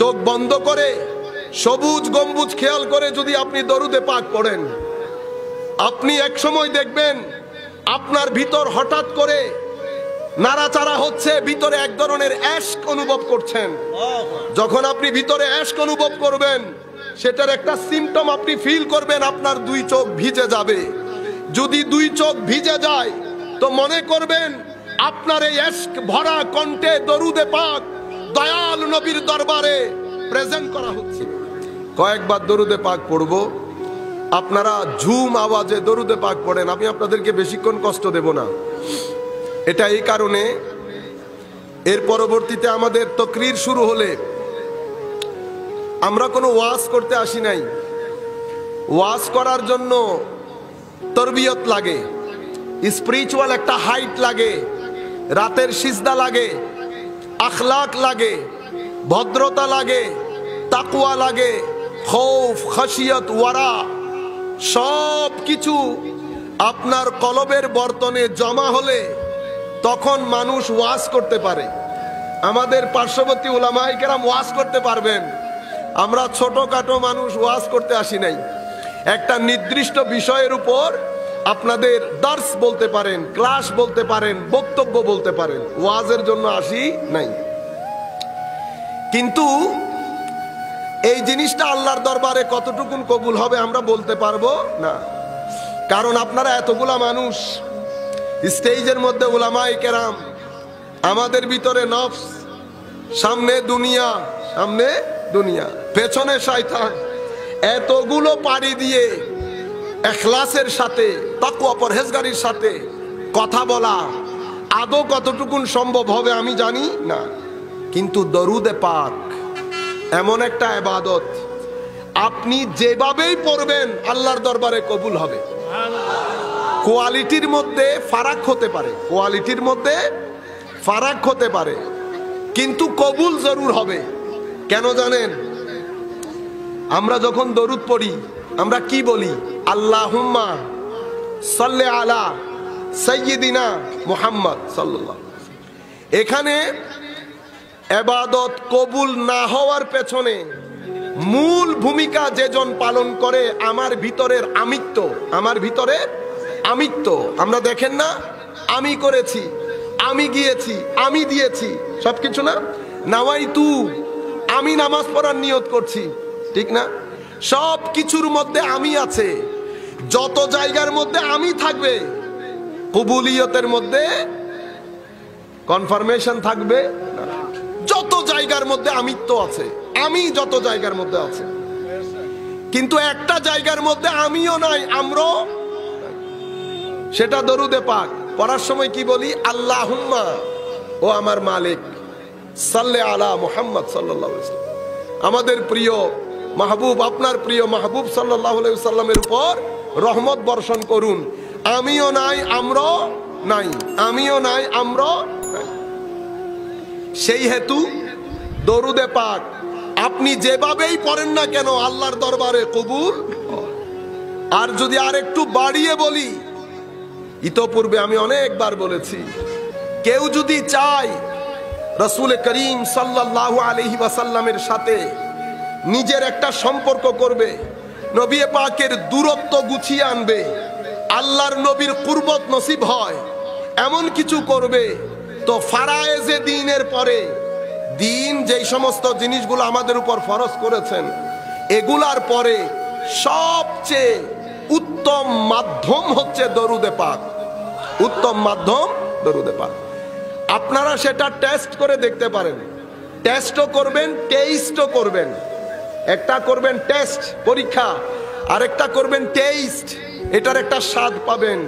চোখ বন্ধ করে সবুজ গম্বুজ খেয়াল করে যদি আপনি দরুদে পাক পড়েন, আপনি এক সময় দেখবেন আপনার ভিতর হঠাৎ করে নাড়াচাড়া হচ্ছে, ভিতরে এক ধরনের অ্যাশক অনুভব করছেন। যখন আপনি ভিতরে অ্যাশক অনুভব করবেন, সেটার একটা সিম্পটম আপনি ফিল করবেন, আপনার দুই চোখ ভিজে যাবে। যদি দুই চোখ ভিজে যায় তো মনে করবেন আপনার এই অ্যাশক ভরা কণ্ঠে দরুদে পাক দয়াল নবীর দরবারে প্রেজেন্ট করা হচ্ছে। কয়েকবার দরুদে পাক পড়ব, আপনারা ঝুম আওয়াজে দরুদে পাক পড়েন। আমি আপনাদেরকে বেশিক্ষণ কষ্ট দেব না। এটা এই কারণে, এর পরবর্তীতে আমাদের তাকরীর শুরু হলে আমরা কোনো ওয়াজ করতে আসি নাই। ওয়াজ করার জন্য তরবিয়ত লাগে, স্পিরিচুয়াল একটা হাইট লাগে, রাতের সিজদা লাগে, আখলাক লাগে, ভদ্রতা লাগে, তাকওয়া লাগে, খৌফ খাশিয়ত ওয়ারা সব কিছু আপনার কলবের বর্তনে জমা হলে তখন মানুষ ওয়াজ করতে পারে। আমাদের পার্শ্ববর্তী উলামায়ে কেরাম ওয়াজ করতে পারবেন, আমরা ছোটখাটো মানুষ ওয়াজ করতে আসি নাই। একটা নির্দিষ্ট বিষয়ের উপর আপনাদের দার্স বলতে পারেন, ক্লাস বলতে পারেন, বক্তব্য বলতে পারেন, ওয়াজের জন্য আসি নাই। কিন্তু এই জিনিসটা আল্লাহর দরবারে কতটুকুন কবুল হবে আমরা বলতে পারবো না, কারণ আপনারা এতগুলা মানুষ, স্টেজের মধ্যে উলামায়ে কেরাম, আমাদের ভিতরে নফস, সামনে দুনিয়া, সামনে দুনিয়া, পেছনে শয়তান, এতগুলো পাড়ি দিয়ে ইখলাসের সাথে তাকওয়া পরহেজগারির সাথে কথা বলা আদৌ কতটুকুন সম্ভব হবে আমি জানি না। কিন্তু দরুদে পাক এমন একটা ইবাদত, আপনি যেভাবেই পড়বেন আল্লাহর দরবারে কবুল হবে। কোয়ালিটির মধ্যে ফারাক হতে পারে, কোয়ালিটির মধ্যে ফারাক হতে পারে, কিন্তু কবুল জরুর হবে। কেন জানেন? আমরা যখন দরুদ পড়ি আমরা কি বলি? আল্লাহুম্মা সাল্লি আলা সাইয়্যিদিনা মুহাম্মদ সাল্লাল্লাহু আলাইহি ওয়াসাল্লাম। এখানে ইবাদত কবুল না হওয়ার পেছনে মূল ভূমিকা যেজন পালন করে আমার ভিতরের আমিত্ব, আমার ভিতরের আমিত্ব। আমরা দেখেন না, আমি করেছি, আমি গিয়েছি, আমি দিয়েছি, সবকিছু না, নাওয়াইতু, আমি নামাজ পড়ার নিয়ত করছি, ঠিক না? সব কিছুর মধ্যে আমি আছে। যত জায়গার মধ্যে আমি থাকবে কবুলিয়তের মধ্যে কনফার্মেশন থাকবে। যত জায়গার মধ্যে আমিত্ব আছে, আমি যত জায়গার মধ্যে আছে, কিন্তু একটা জায়গার মধ্যে আমিও নাই, আমরাও, সেটা দরুদে পাক পড়ার সময় কি বলি? আল্লাহুম্মা, ও আমার মালিক, সাল্লি আলা মুহাম্মদ সাল্লাল্লাহু আলাইহি ওয়াসাল্লাম, আমাদের প্রিয় মাহবুব, আপনার প্রিয় মাহবুব সাল্লাল্লাহু আলাইহি ওয়াসাল্লামের উপর রহমত বর্ষণ করুন। আমিও নাই, আমরাও নাই, আমিও নাই, আমরাও নাই। সেই হেতু দরুদে পাক আপনি যেভাবেই পড়েন না কেন আল্লাহর দরবারে কবুল। আর যদি আর একটু বাড়িয়ে বলি, ইতোপূর্বে আমি অনেকবার বলেছি, কেউ যদি চায় রাসূল করিম সাল্লাল্লাহু আলাইহি ওয়াসাল্লামের সাথে নিজের একটা সম্পর্ক করবে, নবী পাকের দূরত্ব গুছিয়ে আনবে, আল্লাহর নবীর কুরবত নসিব হয়, এমন কিছু করবে, তো ফারায়েজে দ্বীনের পরে দ্বীন যেই সমস্ত জিনিসগুলো আমাদের উপর ফরজ করেছেন, এগুলার পরে সবচেয়ে উত্তম মাধ্যম হচ্ছে দরুদে পাক। উত্তম মাধ্যম দরুদে পাক। আপনারা সেটা টেস্ট করে দেখতে পারেন, টেস্টও করবেন, টেস্টও করবেন। একটা করবেন টেস্ট, পরীক্ষা, আর একটা করবেন টেস্ট, এটার একটা স্বাদ পাবেন।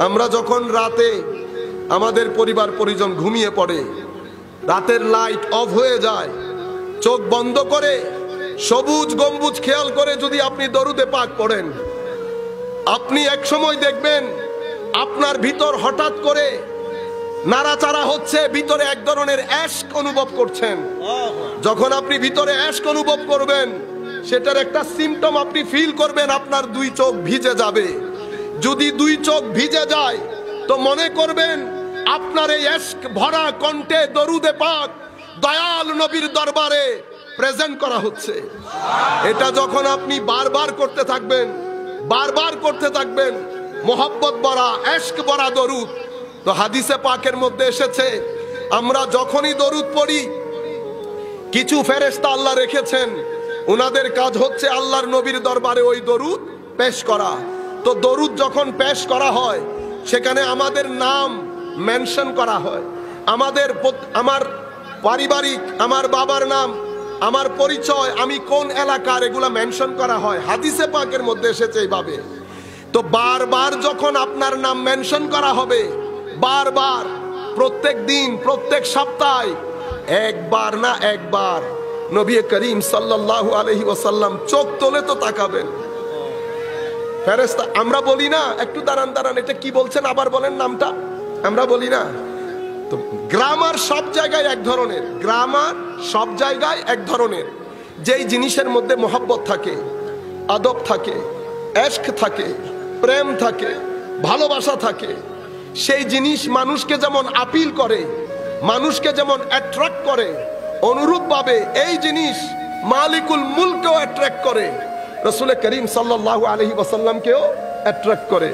আমরা যখন রাতে আমাদের পরিবার পরিজন ঘুমিয়ে পড়ে, রাতের লাইট অফ হয়ে যায়, চোখ বন্ধ করে সবুজ গম্বুজ খেয়াল করে যদি আপনি দরুদে পাক পড়েন, আপনি এক সময় দেখবেন আপনার ভিতর হঠাৎ করে নাড়াচাড়া হচ্ছে, ভিতরে এক ধরনের অ্যাশক অনুভব করছেন। যখন আপনি ভিতরে অ্যাশক অনুভব করবেন, সেটার একটা সিম্পটম আপনি ফিল করবেন, আপনার দুই চোখ ভিজে যাবে। যদি দুই চোখ ভিজে যায় তো মনে করবেন আপনার এই অ্যাশক ভরা কণ্ঠে দরুদে পাক দয়াল নবীর দরবারে প্রেজেন্ট করা হচ্ছে। এটা যখন আপনি বারবার করতে থাকবেন, বারবার করতে থাকবেন, মোহাব্বত ভরা, ইশক ভরা দরুদ। তো হাদিসে পাকের মধ্যে এসেছে, আমরা যখনই দরুদ পড়ি, কিছু ফেরেশতা আল্লাহ রেখেছেন, ওনাদের কাজ হচ্ছে আল্লাহর নবীর দরবারে ওই দরুদ পেশ করা। তো দরুদ যখন পেশ করা হয়, সেখানে আমাদের নাম মেনশন করা হয়, আমার পারিবারিক, আমার বাবার নাম, আমার পরিচয়, আমি কোন এলাকার, এগুলা মেনশন করা হয়। হাদিসে পাকের মধ্যে এসেছে এইভাবে। তো বারবার যখন আপনার নাম মেনশন করা হবে, বারবার, প্রত্যেক দিন, প্রত্যেক সপ্তাহে, একবার না একবার নবী করিম সাল্লাল্লাহু আলাইহি ওয়াসাল্লাম চোখ তোলে তো তাকাবেন। ফেরেশতা, আমরা বলি না, একটু দাঁড়ান দাঁড়ান, এটা কি বলছেন, আবার বলেন নামটা, আমরা বলি না। তো গ্রামার সব জায়গায় এক ধরনের, গ্রামার সব জায়গায় এক ধরনের। যেই জিনিসের মধ্যে মোহাব্বত থাকে, আদব থাকে, ইশক থাকে, প্রেম থাকে, ভালোবাসা থাকে, সেই জিনিস মানুষকে যেমন আপিল করে, মানুষকে যেমন অ্যাট্রাক্ট করে, অনুরূপভাবে এই জিনিস মালিকুল মুলককেও অ্যাট্রাক্ট করে, রাসূল করিম সাল্লাল্লাহু আলাইহি ওয়াসাল্লামকেও অ্যাট্রাক্ট করে।